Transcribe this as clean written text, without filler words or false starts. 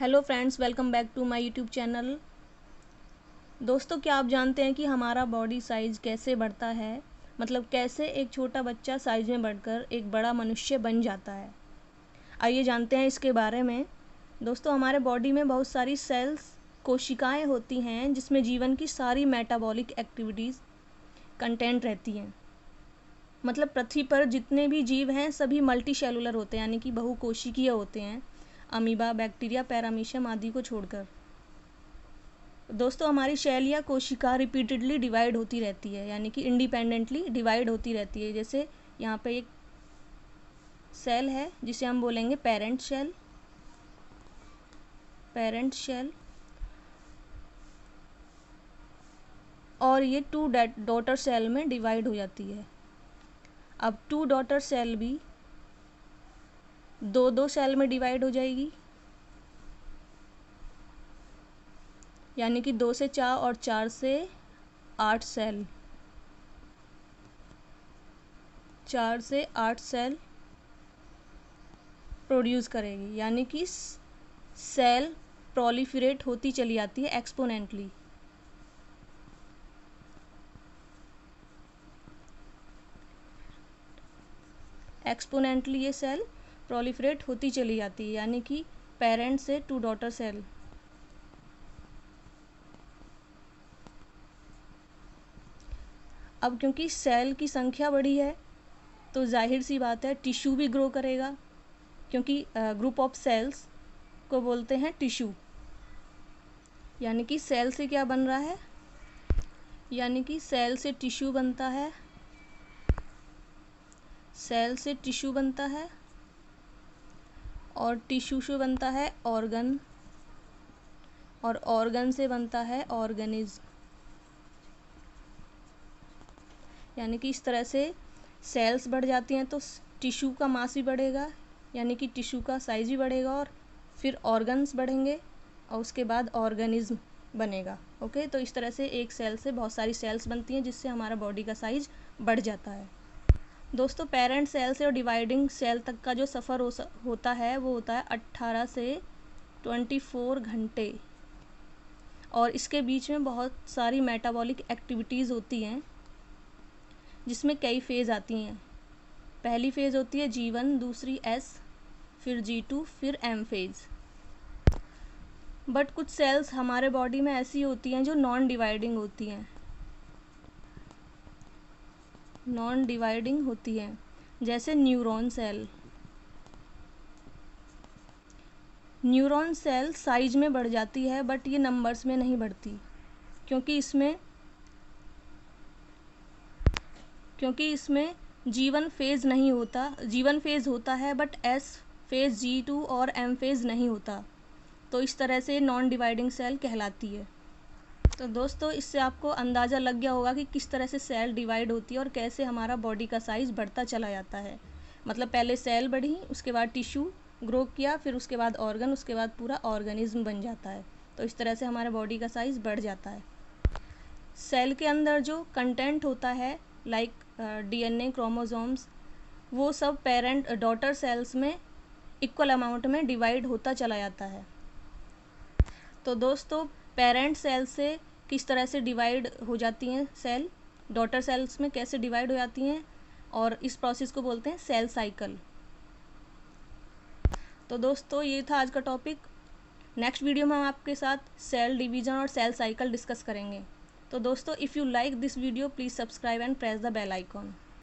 Hello friends, welcome back to my YouTube channel. दोस्तों, क्या आप जानते हैं कि हमारा बॉडी साइज़ कैसे बढ़ता है? मतलब कैसे एक छोटा बच्चा साइज़ में बढ़कर एक बड़ा मनुष्य बन जाता है। आइए जानते हैं इसके बारे में। दोस्तों, हमारे बॉडी में बहुत सारी सेल्स, कोशिकाएं होती हैं जिसमें जीवन की सारी मेटाबॉलिक एक्टिविटीज़ कंटेंट रहती हैं। मतलब पृथ्वी पर जितने भी जीव हैं सभी मल्टी सेलुलर होते हैं, यानी कि बहुकोशिकीय होते हैं, अमीबा, बैक्टीरिया, पैरामीशियम आदि को छोड़कर। दोस्तों, हमारी सेल या कोशिका रिपीटेडली डिवाइड होती रहती है, यानी कि इंडिपेंडेंटली डिवाइड होती रहती है। जैसे यहाँ पे एक सेल है जिसे हम बोलेंगे पेरेंट सेल, और ये टू डॉटर सेल में डिवाइड हो जाती है। अब टू डॉटर सेल भी दो सेल में डिवाइड हो जाएगी, यानी कि 2 से 4 और 4 से 8 सेल, 4 से 8 सेल प्रोड्यूस करेगी, यानी कि सेल प्रोलिफरेट होती चली जाती है एक्सपोनेंटली। ये सेल प्रोलिफरेट होती चली जाती है, यानी कि पेरेंट से टू डॉटर सेल। अब क्योंकि सेल की संख्या बढ़ी है तो जाहिर सी बात है टिश्यू भी ग्रो करेगा, क्योंकि ग्रुप ऑफ सेल्स को बोलते हैं टिश्यू। यानी कि सेल से क्या बन रहा है, यानी कि सेल से टिश्यू बनता है, सेल से टिश्यू बनता है, और टिश्यू से बनता है ऑर्गन, और ऑर्गन से बनता है ऑर्गेनिज्म। यानी कि इस तरह से सेल्स बढ़ जाती हैं तो टिश्यू का मास भी बढ़ेगा, यानी कि टिश्यू का साइज भी बढ़ेगा, और फिर ऑर्गन्स बढ़ेंगे, और उसके बाद ऑर्गेनिज्म बनेगा। ओके, तो इस तरह से एक सेल से बहुत सारी सेल्स बनती हैं जिससे हमारा बॉडी का साइज बढ़ जाता है। दोस्तों, पेरेंट सेल से और डिवाइडिंग सेल तक का जो सफ़र होता है वो होता है 18 से 24 घंटे, और इसके बीच में बहुत सारी मेटाबॉलिक एक्टिविटीज़ होती हैं जिसमें कई फेज़ आती हैं। पहली फ़ेज़ होती है G1, दूसरी S, फिर G2, फिर M फेज़। बट कुछ सेल्स हमारे बॉडी में ऐसी होती हैं जो नॉन डिवाइडिंग होती हैं, जैसे न्यूरॉन सेल साइज में बढ़ जाती है, बट ये नंबर्स में नहीं बढ़ती, क्योंकि इसमें G1 फेज़ नहीं होता, G1 फेज़ होता है बट S फेज़, G2 और M फेज़ नहीं होता, तो इस तरह से नॉन डिवाइडिंग सेल कहलाती है। तो दोस्तों, इससे आपको अंदाज़ा लग गया होगा कि किस तरह से सेल डिवाइड होती है और कैसे हमारा बॉडी का साइज़ बढ़ता चला जाता है। मतलब पहले सेल बढ़ी, उसके बाद टिश्यू ग्रो किया, फिर उसके बाद ऑर्गन, उसके बाद पूरा ऑर्गेनिज्म बन जाता है। तो इस तरह से हमारे बॉडी का साइज़ बढ़ जाता है। सेल के अंदर जो कंटेंट होता है, लाइक DNA, क्रोमोसोम्स, वो सब पेरेंट डॉटर सेल्स में इक्वल अमाउंट में डिवाइड होता चला जाता है। तो दोस्तों, पेरेंट सेल से किस तरह से डिवाइड हो जाती हैं सेल, डॉटर सेल्स में कैसे डिवाइड हो जाती हैं, और इस प्रोसेस को बोलते हैं सेल साइकिल। तो दोस्तों, ये था आज का टॉपिक। नेक्स्ट वीडियो में हम आपके साथ सेल डिवीज़न और सेल साइकिल डिस्कस करेंगे। तो दोस्तों, if you like this video, please subscribe and press the bell icon.